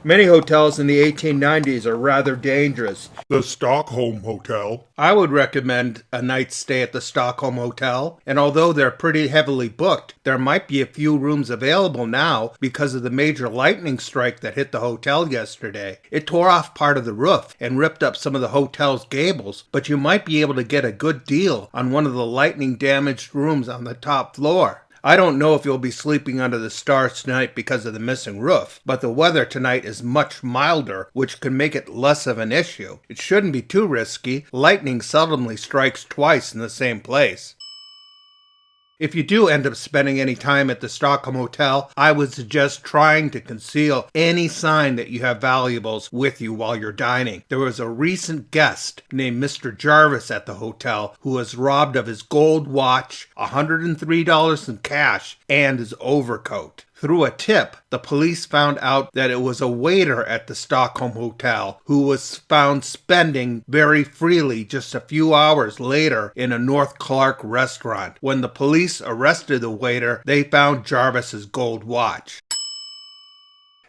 Many hotels in the 1890s are rather dangerous. The Stockholm Hotel. I would recommend a night's stay at the Stockholm Hotel, and although they're pretty heavily booked, there might be a few rooms available now because of the major lightning strike that hit the hotel yesterday. It tore off part of the roof and ripped up some of the hotel's gables, but you might be able to get a good deal on one of the lightning damaged rooms on the top floor. I don't know if you'll be sleeping under the stars tonight because of the missing roof, but the weather tonight is much milder, which could make it less of an issue. It shouldn't be too risky. Lightning seldomly strikes twice in the same place. If you do end up spending any time at the Stockholm Hotel, I would suggest trying to conceal any sign that you have valuables with you while you're dining. There was a recent guest named Mr. Jarvis at the hotel who was robbed of his gold watch, $103 in cash, and his overcoat. Through a tip, the police found out that it was a waiter at the Stockholm Hotel who was found spending very freely just a few hours later in a North Clark restaurant. When the police arrested the waiter, they found Jarvis's gold watch.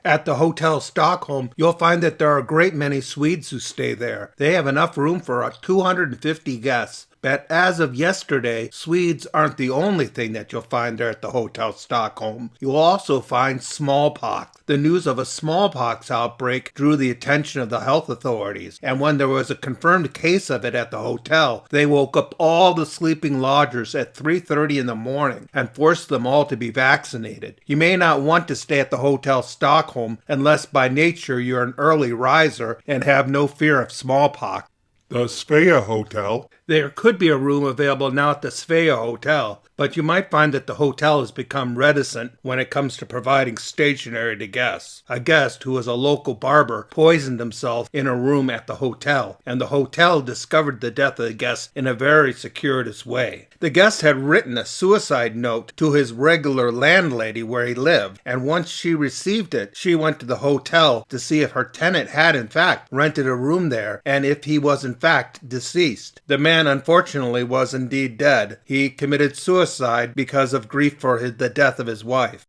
At the Hotel Stockholm, you'll find that there are a great many Swedes who stay there. They have enough room for 250 guests. But as of yesterday, Swedes aren't the only thing that you'll find there at the Hotel Stockholm. You'll also find smallpox. The news of a smallpox outbreak drew the attention of the health authorities, and when there was a confirmed case of it at the hotel, they woke up all the sleeping lodgers at 3:30 in the morning and forced them all to be vaccinated. You may not want to stay at the Hotel Stockholm unless by nature you're an early riser and have no fear of smallpox. The Svea Hotel. There could be a room available now at the Svea Hotel, but you might find that the hotel has become reticent when it comes to providing stationery to guests. A guest who was a local barber poisoned himself in a room at the hotel, and the hotel discovered the death of the guest in a very circuitous way. The guest had written a suicide note to his regular landlady where he lived, and once she received it, she went to the hotel to see if her tenant had in fact rented a room there, and if he was in fact deceased. The man unfortunately was indeed dead. He committed suicide because of grief for the death of his wife.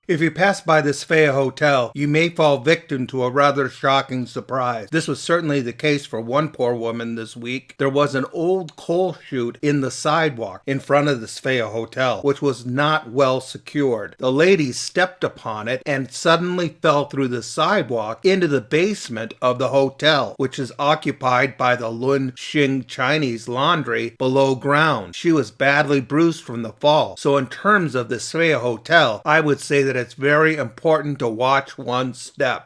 If you pass by the Svea Hotel, you may fall victim to a rather shocking surprise. This was certainly the case for one poor woman this week. There was an old coal chute in the sidewalk in front of the Svea Hotel, which was not well secured. The lady stepped upon it and suddenly fell through the sidewalk into the basement of the hotel, which is occupied by the Lun Xing Chinese Laundry below ground. She was badly bruised from the fall. So in terms of the Svea Hotel, I would say that it's very important to watch one's step.